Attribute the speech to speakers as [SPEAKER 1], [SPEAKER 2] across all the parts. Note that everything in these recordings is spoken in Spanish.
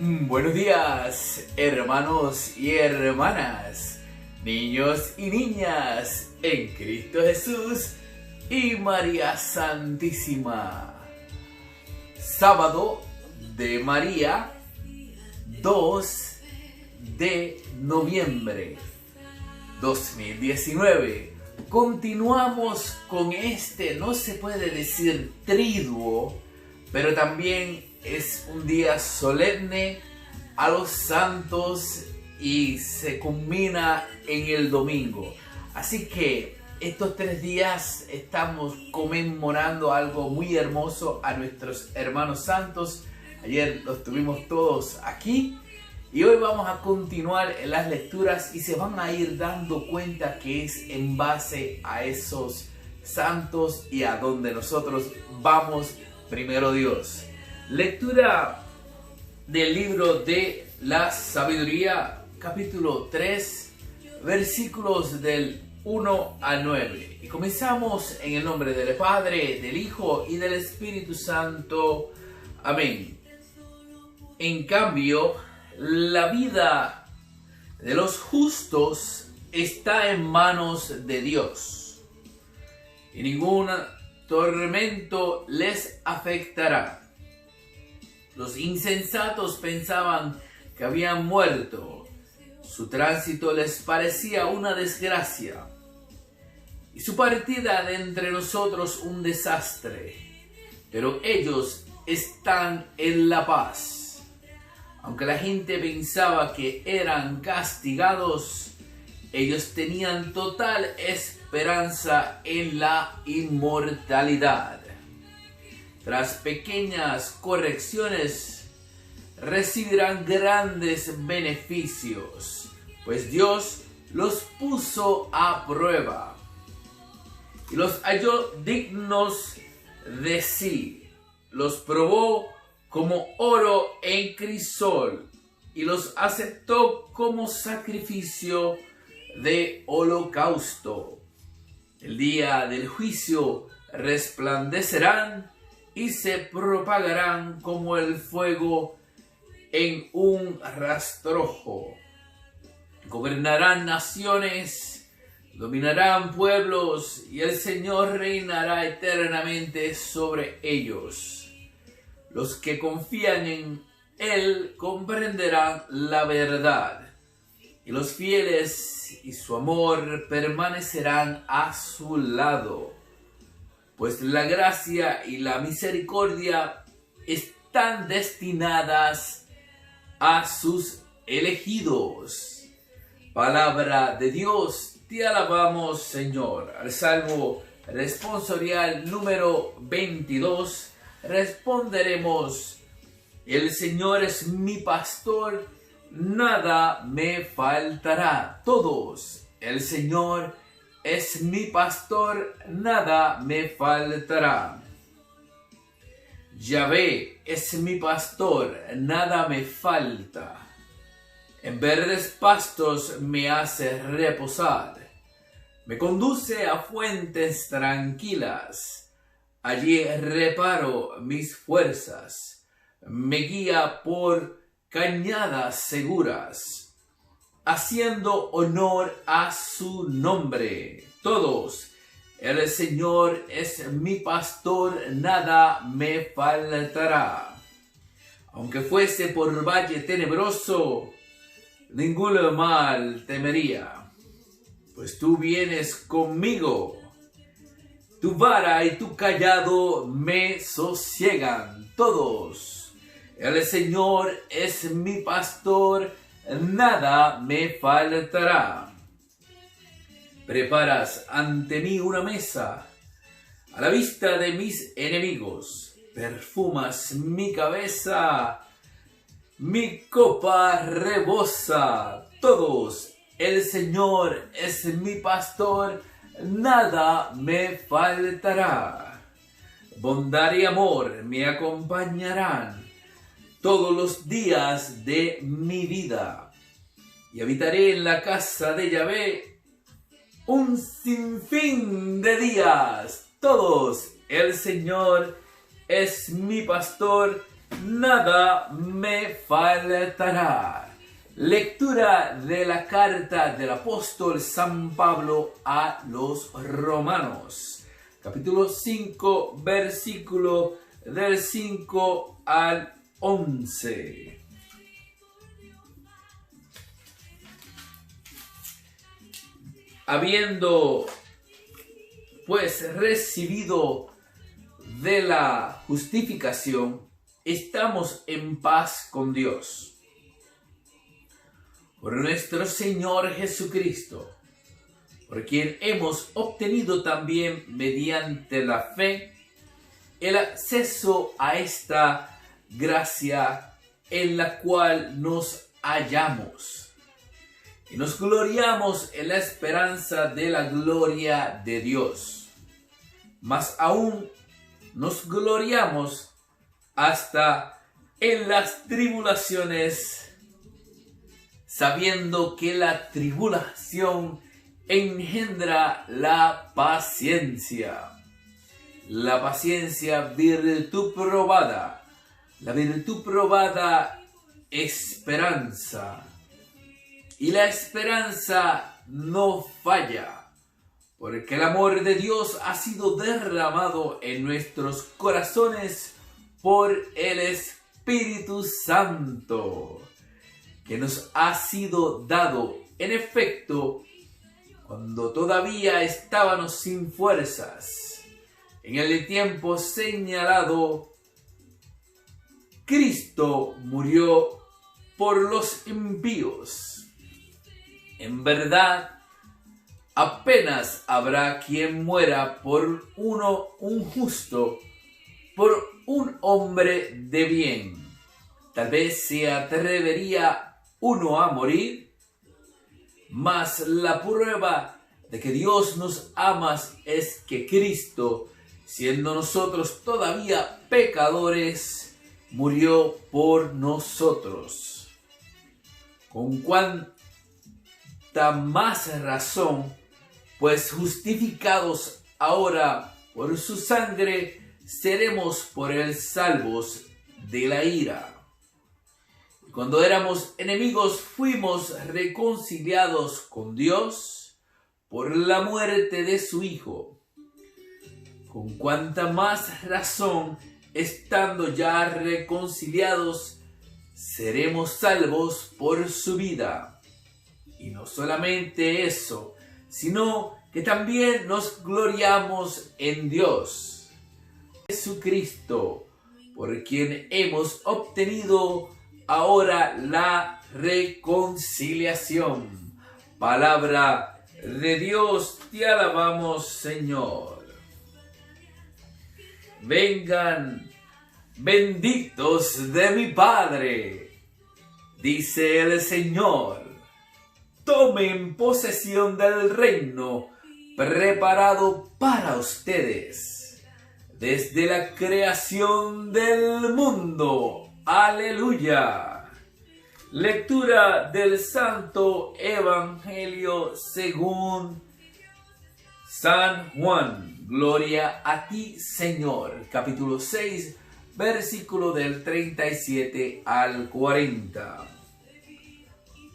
[SPEAKER 1] Buenos días, hermanos y hermanas, niños y niñas, en Cristo Jesús y María Santísima. Sábado de María, 2 de noviembre 2019. Continuamos con no se puede decir triduo, pero también es un día solemne a los santos y se culmina en el domingo. Así que estos 3 días estamos conmemorando algo muy hermoso a nuestros hermanos santos. Ayer los tuvimos todos aquí y hoy vamos a continuar en las lecturas y se van a ir dando cuenta que es en base a esos santos y a donde nosotros vamos primero Dios. Lectura del libro de la sabiduría, capítulo 3, versículos del 1 al 9. Y comenzamos en el nombre del Padre, del Hijo y del Espíritu Santo. Amén. En cambio, la vida de los justos está en manos de Dios, y ningún tormento les afectará. Los insensatos pensaban que habían muerto. Su tránsito les parecía una desgracia, y su partida de entre nosotros un desastre. Pero ellos están en la paz. Aunque la gente pensaba que eran castigados, ellos tenían total esperanza en la inmortalidad. Tras pequeñas correcciones, recibirán grandes beneficios, pues Dios los puso a prueba y los halló dignos de sí. Los probó como oro en crisol y los aceptó como sacrificio de holocausto. El día del juicio resplandecerán y se propagarán como el fuego en un rastrojo. Gobernarán naciones, dominarán pueblos, y el Señor reinará eternamente sobre ellos. Los que confían en Él comprenderán la verdad, y los fieles y su amor permanecerán a su lado. Pues la gracia y la misericordia están destinadas a sus elegidos. Palabra de Dios, te alabamos, Señor. Al Salmo responsorial número 22 responderemos: el Señor es mi pastor, nada me faltará. Todos, el Señor es mi pastor, nada me faltará. Yahvé es mi pastor, nada me falta. En verdes pastos me hace reposar. Me conduce a fuentes tranquilas. Allí reparo mis fuerzas. Me guía por cañadas seguras, haciendo honor a su nombre. Todos, el Señor es mi pastor, nada me faltará. Aunque fuese por valle tenebroso, ningún mal temería, pues tú vienes conmigo. Tu vara y tu cayado me sosiegan. Todos, el Señor es mi pastor, nada me faltará. Preparas ante mí una mesa a la vista de mis enemigos. Perfumas mi cabeza, mi copa rebosa. Todos, el Señor es mi pastor, nada me faltará. Bondad y amor me acompañarán todos los días de mi vida, y habitaré en la casa de Yahvé un sinfín de días. Todos, el Señor es mi pastor, nada me faltará. Lectura de la carta del apóstol San Pablo a los Romanos, capítulo 5, versículo del 5 al 11. Habiendo pues recibido de la justificación, estamos en paz con Dios por nuestro Señor Jesucristo, por quien hemos obtenido también mediante la fe el acceso a esta gracia en la cual nos hallamos y nos gloriamos en la esperanza de la gloria de Dios. Más aún nos gloriamos hasta en las tribulaciones, sabiendo que la tribulación engendra la paciencia. La paciencia, virtud probada. La virtud probada, esperanza. Y la esperanza no falla, porque el amor de Dios ha sido derramado en nuestros corazones por el Espíritu Santo, que nos ha sido dado. En efecto, cuando todavía estábamos sin fuerzas, en el tiempo señalado, Cristo murió por los impíos. En verdad, apenas habrá quien muera por un justo, por un hombre de bien. Tal vez se atrevería uno a morir, mas la prueba de que Dios nos ama es que Cristo, siendo nosotros todavía pecadores, murió por nosotros. Con cuánta más razón, pues justificados ahora por su sangre, seremos por él salvos de la ira. Cuando éramos enemigos, fuimos reconciliados con Dios por la muerte de su Hijo. Con cuánta más razón, estando ya reconciliados, seremos salvos por su vida. Y no solamente eso, sino que también nos gloriamos en Dios, Jesucristo, por quien hemos obtenido ahora la reconciliación. Palabra de Dios, te alabamos, Señor. Vengan, benditos de mi Padre, dice el Señor. Tomen posesión del reino preparado para ustedes desde la creación del mundo. ¡Aleluya! Lectura del Santo Evangelio según San Juan. Gloria a ti, Señor. Capítulo 6, versículo del 37 al 40.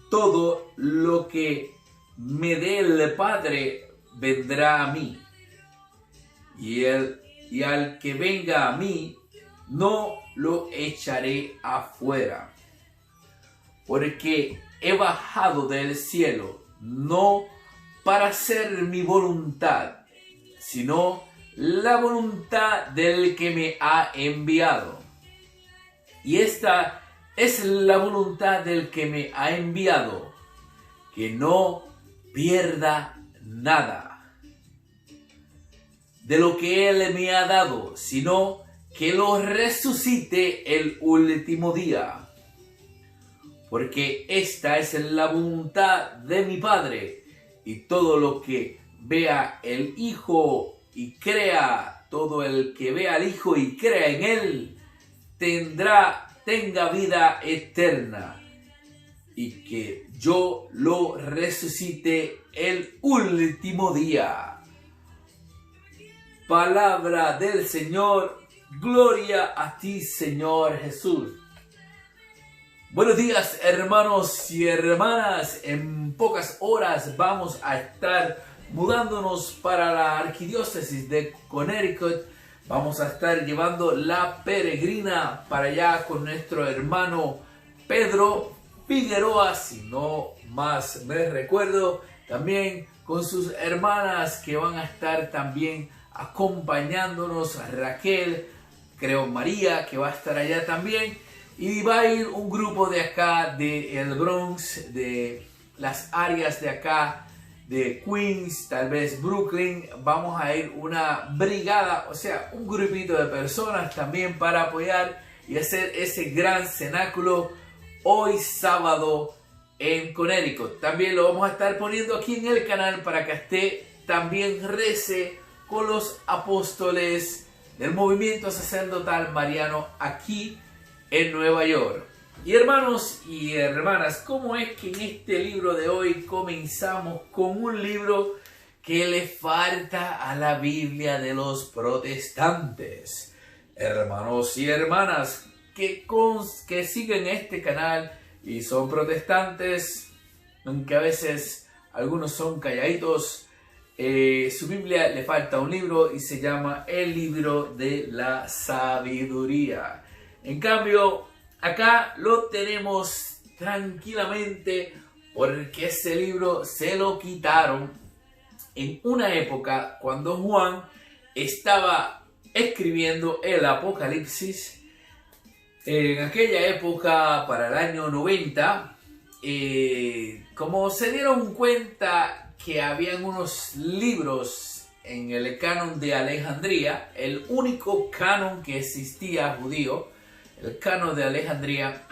[SPEAKER 1] Todo lo que me dé el Padre vendrá a mí, y al que venga a mí no lo echaré afuera, porque he bajado del cielo no para hacer mi voluntad, sino la voluntad del que me ha enviado. Y esta es la voluntad del que me ha enviado, que no pierda nada de lo que Él me ha dado, sino que lo resucite el último día. Porque esta es la voluntad de mi Padre, y todo lo que vea el Hijo y crea, todo el que vea al Hijo y crea en Él, tenga vida eterna, y que yo lo resucite el último día. Palabra del Señor. Gloria a ti, Señor Jesús. Buenos días, hermanos y hermanas. En pocas horas vamos a estar mudándonos para la arquidiócesis de Connecticut. Vamos a estar llevando la peregrina para allá con nuestro hermano Pedro Figueroa, si no más me recuerdo, también con sus hermanas que van a estar también acompañándonos, Raquel, creo María, que va a estar allá también. Y va a ir un grupo de acá, de el Bronx, de las áreas de acá, de Queens, tal vez Brooklyn. Vamos a ir una brigada, o sea, un grupito de personas también para apoyar y hacer ese gran cenáculo hoy sábado en Connecticut. También lo vamos a estar poniendo aquí en el canal para que usted también rece con los apóstoles del movimiento sacerdotal mariano aquí en Nueva York. Y hermanos y hermanas, ¿cómo es que en este libro de hoy comenzamos con un libro que le falta a la Biblia de los protestantes? Hermanos y hermanas que siguen este canal y son protestantes, aunque a veces algunos son calladitos, su Biblia le falta un libro y se llama el libro de la sabiduría. En cambio, acá lo tenemos tranquilamente porque ese libro se lo quitaron en una época cuando Juan estaba escribiendo el Apocalipsis. En aquella época, para el año 90, como se dieron cuenta que habían unos libros en el canon de Alejandría, el único canon que existía judío, el canon de Alejandría,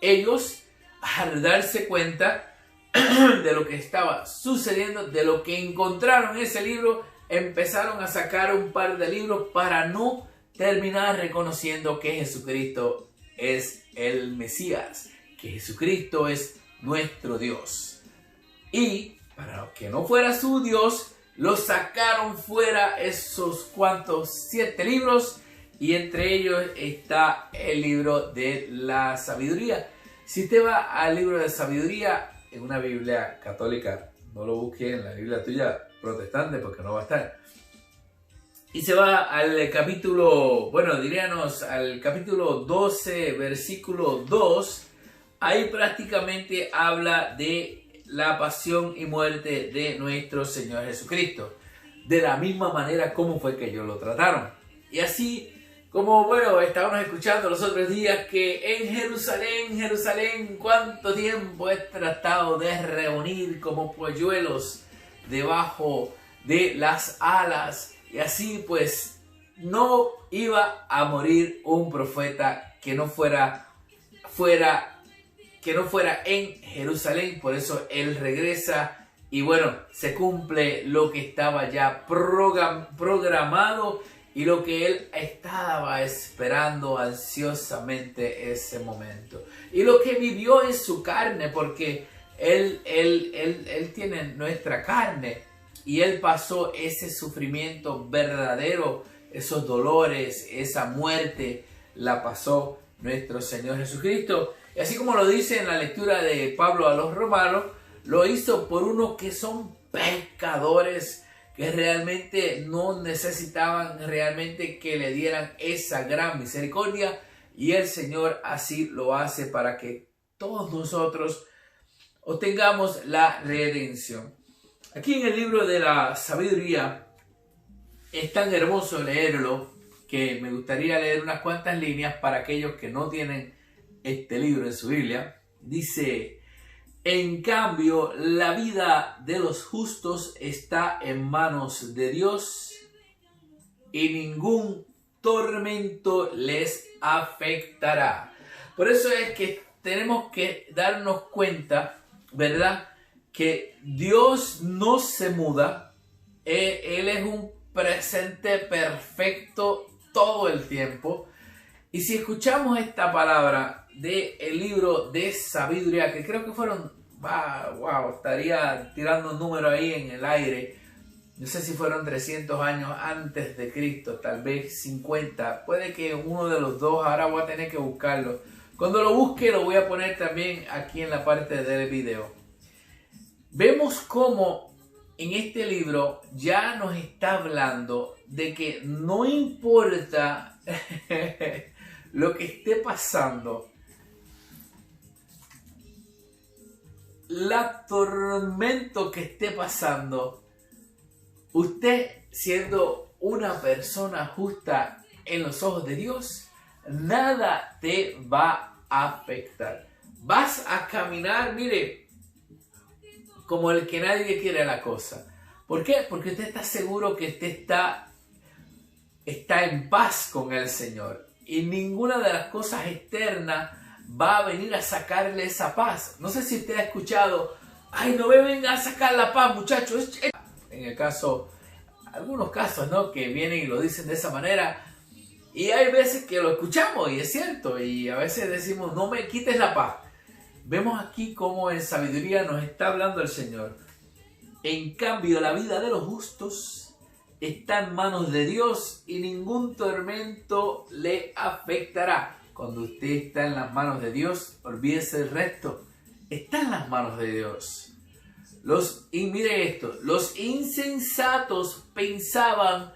[SPEAKER 1] ellos, al darse cuenta de lo que estaba sucediendo, de lo que encontraron en ese libro, empezaron a sacar un par de libros para no terminar reconociendo que Jesucristo es el Mesías, que Jesucristo es nuestro Dios. Y para que no fuera su Dios, lo sacaron fuera esos cuantos 7 libros, y entre ellos está el libro de la sabiduría. Si usted va al libro de sabiduría en una Biblia católica, no lo busque en la Biblia tuya protestante porque no va a estar. Y se va al capítulo, diríamos al capítulo 12, versículo 2. Ahí prácticamente habla de la pasión y muerte de nuestro Señor Jesucristo. De la misma manera como fue que ellos lo trataron. Y así como, estábamos escuchando los otros días que en Jerusalén, ¿cuánto tiempo he tratado de reunir como polluelos debajo de las alas? Y así pues no iba a morir un profeta que no fuera en Jerusalén. Por eso él regresa y se cumple lo que estaba ya programado y lo que él estaba esperando ansiosamente ese momento. Y lo que vivió en su carne, porque él tiene nuestra carne. Y él pasó ese sufrimiento verdadero, esos dolores, esa muerte, la pasó nuestro Señor Jesucristo. Y así como lo dice en la lectura de Pablo a los romanos, lo hizo por unos que son pecadores, que realmente no necesitaban realmente que le dieran esa gran misericordia. Y el Señor así lo hace para que todos nosotros obtengamos la redención. Aquí en el libro de la sabiduría es tan hermoso leerlo que me gustaría leer unas cuantas líneas para aquellos que no tienen este libro en su Biblia. Dice: en cambio, la vida de los justos está en manos de Dios y ningún tormento les afectará. Por eso es que tenemos que darnos cuenta, ¿verdad?, que Dios no se muda. Él es un presente perfecto todo el tiempo. Y si escuchamos esta palabra del libro de sabiduría, que creo que fueron, estaría tirando un número ahí en el aire, no sé si fueron 300 años antes de Cristo, tal vez 50, puede que uno de los dos, ahora voy a tener que buscarlo. Cuando lo busque lo voy a poner también aquí en la parte del video. Vemos cómo en este libro ya nos está hablando de que no importa lo que esté pasando, la tormento que esté pasando, usted siendo una persona justa en los ojos de Dios, nada te va a afectar. Vas a caminar, mire, como el que nadie quiere la cosa. ¿Por qué? Porque usted está seguro que usted está en paz con el Señor. Y ninguna de las cosas externas va a venir a sacarle esa paz. No sé si usted ha escuchado, ay, no me venga a sacar la paz, muchachos. En el caso, algunos casos, ¿no? Que vienen y lo dicen de esa manera. Y hay veces que lo escuchamos y es cierto. Y a veces decimos, no me quites la paz. Vemos aquí cómo en sabiduría nos está hablando el Señor. En cambio, la vida de los justos está en manos de Dios y ningún tormento le afectará. Cuando usted está en las manos de Dios, olvídese del resto. Está en las manos de Dios. Y mire esto, los insensatos pensaban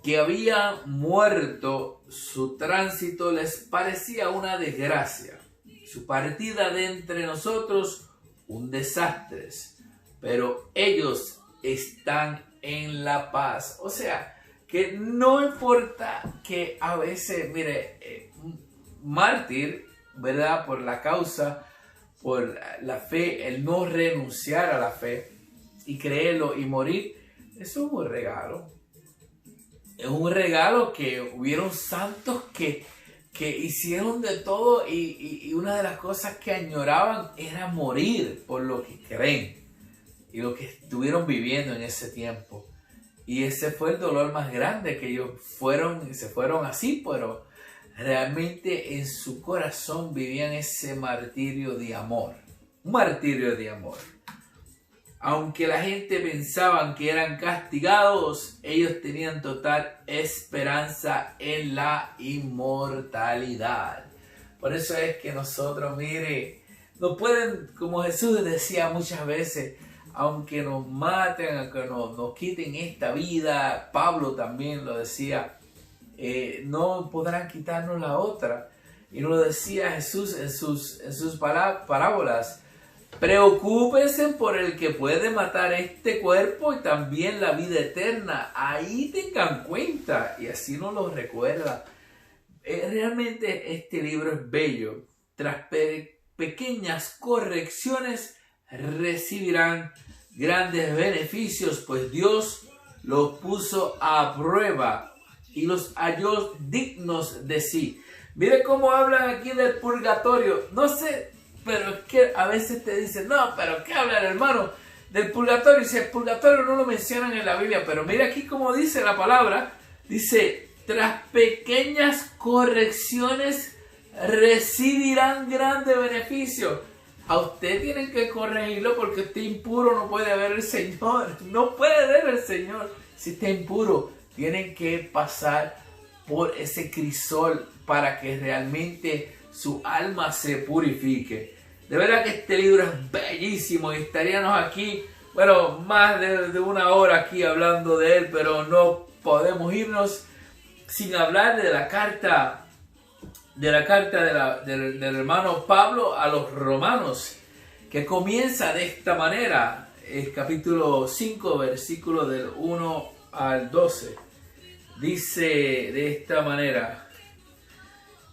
[SPEAKER 1] que habían muerto, su tránsito les parecía una desgracia. Su partida de entre nosotros, un desastre. Pero ellos están en la paz. O sea, que no importa que a veces, mire, mártir, ¿verdad? Por la causa, por la fe, el no renunciar a la fe y creerlo y morir, eso es un regalo. Es un regalo que hubieron santos que hicieron de todo y una de las cosas que añoraban era morir por lo que creen y lo que estuvieron viviendo en ese tiempo. Y ese fue el dolor más grande, que ellos se fueron así, pero realmente en su corazón vivían ese martirio de amor. Un martirio de amor. Aunque la gente pensaba que eran castigados, ellos tenían total esperanza en la inmortalidad. Por eso es que nosotros, mire, no pueden, como Jesús decía muchas veces, aunque nos maten, aunque nos quiten esta vida, Pablo también lo decía, no podrán quitarnos la otra. Y nos lo decía Jesús en sus parábolas. Preocúpense por el que puede matar este cuerpo y también la vida eterna. Ahí tengan cuenta. Y así nos lo recuerda. Realmente este libro es bello. Tras pequeñas correcciones recibirán grandes beneficios, pues Dios los puso a prueba y los halló dignos de sí. Mire cómo hablan aquí del purgatorio. No sé, pero es que a veces te dicen, no, pero ¿qué habla el hermano del purgatorio? Y si el purgatorio no lo mencionan en la Biblia, pero mira aquí cómo dice la palabra. Dice, tras pequeñas correcciones recibirán grandes beneficios. A usted tienen que corregirlo porque usted impuro no puede ver el Señor. No puede ver el Señor si está impuro. Tienen que pasar por ese crisol para que realmente su alma se purifique. De verdad que este libro es bellísimo y estaríamos aquí, bueno, más de una hora aquí hablando de él, pero no podemos irnos sin hablar de la carta del hermano Pablo a los romanos, que comienza de esta manera, el capítulo 5, versículo del 1 al 12. Dice de esta manera: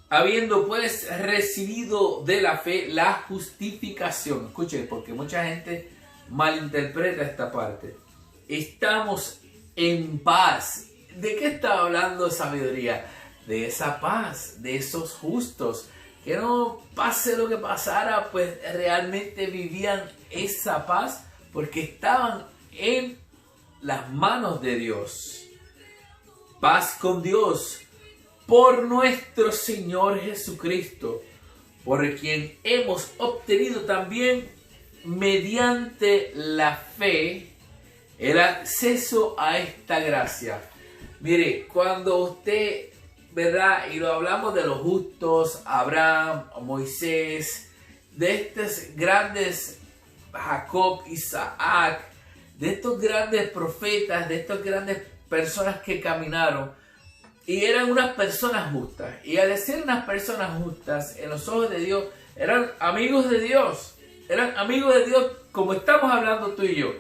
[SPEAKER 1] habiendo pues recibido de la fe la justificación. Escuchen, porque mucha gente malinterpreta esta parte. Estamos en paz. ¿De qué está hablando sabiduría? De esa paz, de esos justos, que no pase lo que pasara, pues realmente vivían esa paz porque estaban en las manos de Dios. Paz con Dios por nuestro Señor Jesucristo, por quien hemos obtenido también mediante la fe el acceso a esta gracia. Mire, cuando usted, ¿verdad? Y lo hablamos de los justos, Abraham, Moisés, de estos grandes, Jacob, Isaac, de estos grandes profetas, de estas grandes personas que caminaron y eran unas personas justas. Y al ser unas personas justas en los ojos de Dios, eran amigos de Dios. Eran amigos de Dios como estamos hablando tú y yo.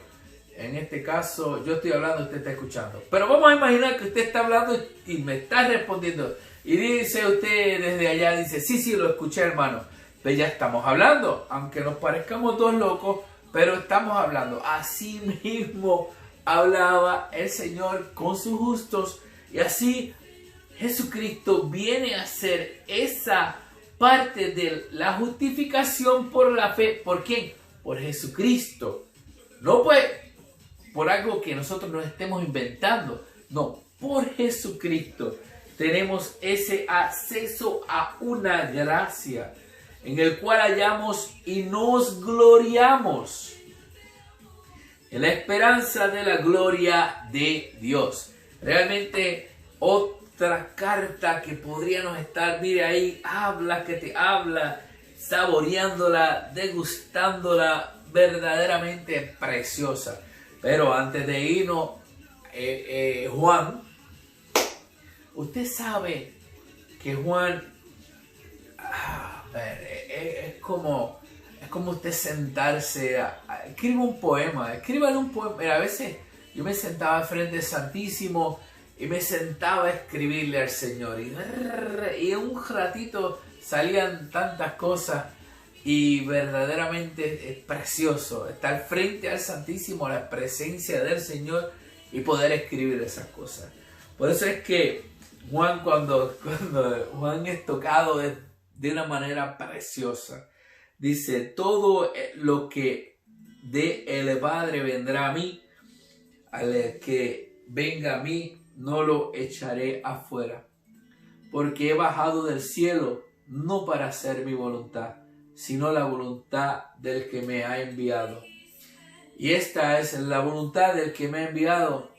[SPEAKER 1] En este caso, yo estoy hablando, usted está escuchando. Pero vamos a imaginar que usted está hablando y me está respondiendo. Y dice usted desde allá, dice, sí, lo escuché, hermano. Pues ya estamos hablando, aunque nos parezcamos dos locos, pero estamos hablando. Así mismo hablaba el Señor con sus justos. Y así Jesucristo viene a ser esa parte de la justificación por la fe. ¿Por quién? Por Jesucristo. No pues por algo que nosotros nos estemos inventando. No, por Jesucristo tenemos ese acceso a una gracia en el cual hallamos y nos gloriamos en la esperanza de la gloria de Dios. Realmente otra carta que podríamos estar, mire ahí, habla que te habla, saboreándola, degustándola, verdaderamente preciosa. Pero antes de irnos, Juan, usted sabe que Juan, es como usted sentarse, escriba un poema, escríbale un poema. Mira, a veces yo me sentaba frente al Santísimo y me sentaba a escribirle al Señor y en un ratito salían tantas cosas. Y verdaderamente es precioso estar frente al Santísimo, a la presencia del Señor y poder escribir esas cosas. Por eso es que Juan, cuando Juan es tocado de una manera preciosa, dice, todo lo que de el Padre vendrá a mí, al que venga a mí, no lo echaré afuera. Porque he bajado del cielo no para hacer mi voluntad, sino la voluntad del que me ha enviado. Y esta es la voluntad del que me ha enviado,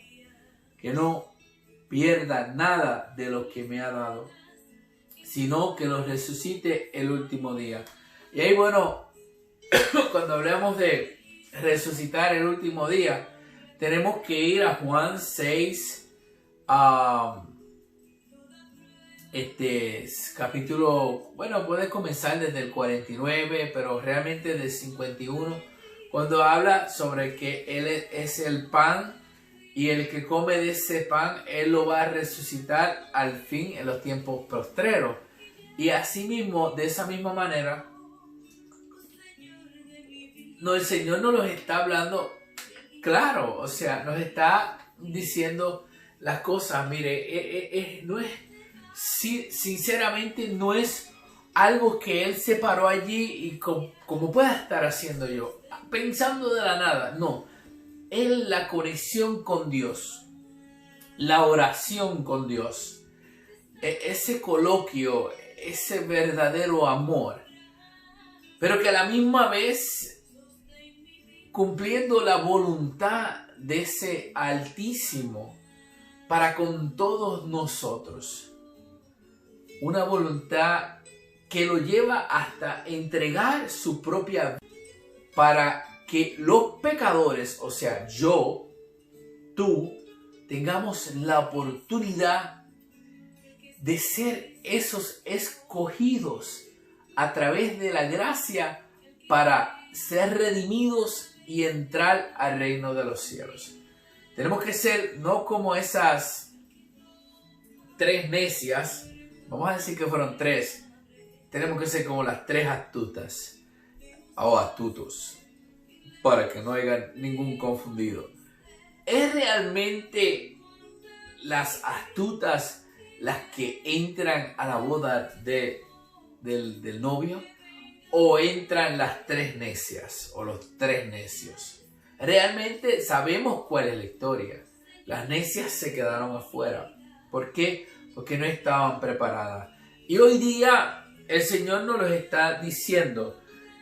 [SPEAKER 1] que no pierda nada de lo que me ha dado, sino que lo resucite el último día. Y ahí, bueno, cuando hablamos de resucitar el último día, tenemos que ir a Juan 6, capítulo, bueno, puede comenzar desde el 49, pero realmente del 51, cuando habla sobre que Él es el pan y el que come de ese pan, Él lo va a resucitar al fin en los tiempos postreros. Y asimismo, de esa misma manera, el Señor nos los está hablando claro, o sea, nos está diciendo las cosas. Mire, no es... Sí, sinceramente no es algo que Él se paró allí y como pueda estar haciendo yo, pensando de la nada. No, Él, la conexión con Dios, la oración con Dios, ese coloquio, ese verdadero amor, pero que a la misma vez cumpliendo la voluntad de ese Altísimo para con todos nosotros. Una voluntad que lo lleva hasta entregar su propia vida para que los pecadores, o sea, yo, tú, tengamos la oportunidad de ser esos escogidos a través de la gracia para ser redimidos y entrar al reino de los cielos. Tenemos que ser no como esas tres necias. Vamos a decir que fueron tres. Tenemos que ser como las tres astutas o astutos, para que no haya ningún confundido. ¿Es realmente las astutas las que entran a la boda del novio? ¿O entran las tres necias o los tres necios? Realmente sabemos cuál es la historia. Las necias se quedaron afuera. ¿Por qué? Porque no estaban preparadas. Y hoy día el Señor nos lo está diciendo.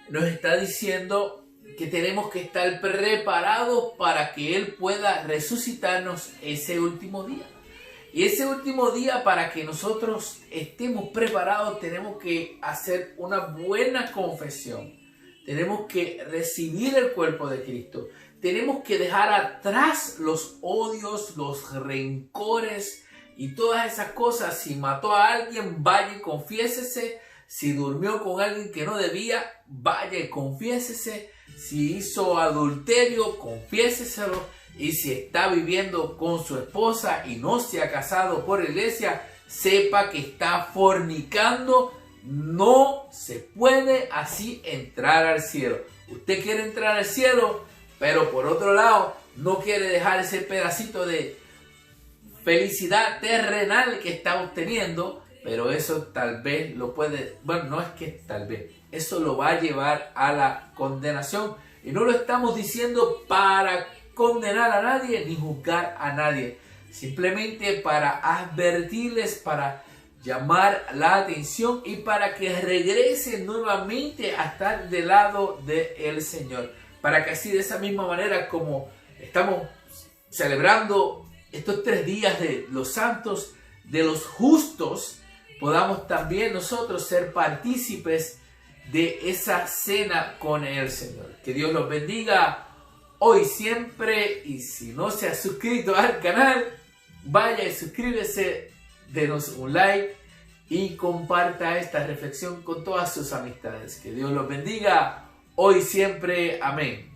[SPEAKER 1] Nos está diciendo que tenemos que estar preparados para que Él pueda resucitarnos ese último día. Y ese último día, para que nosotros estemos preparados, tenemos que hacer una buena confesión. Tenemos que recibir el cuerpo de Cristo. Tenemos que dejar atrás los odios, los rencores y todas esas cosas. Si mató a alguien, vaya y confiésese. Si durmió con alguien que no debía, vaya y confiésese. Si hizo adulterio, confiéseselo. Y si está viviendo con su esposa y no se ha casado por iglesia, sepa que está fornicando. No se puede así entrar al cielo. Usted quiere entrar al cielo, pero por otro lado no quiere dejar ese pedacito de felicidad terrenal que está obteniendo, pero eso tal vez lo puede, bueno, no es que tal vez, eso lo va a llevar a la condenación. Y no lo estamos diciendo para condenar a nadie ni juzgar a nadie, simplemente para advertirles, para llamar la atención y para que regresen nuevamente a estar del lado del Señor, para que así, de esa misma manera como estamos celebrando estos 3 días de los santos, de los justos, podamos también nosotros ser partícipes de esa cena con el Señor. Que Dios los bendiga hoy, siempre, y si no se ha suscrito al canal, vaya y suscríbese, denos un like y comparta esta reflexión con todas sus amistades. Que Dios los bendiga hoy, siempre. Amén.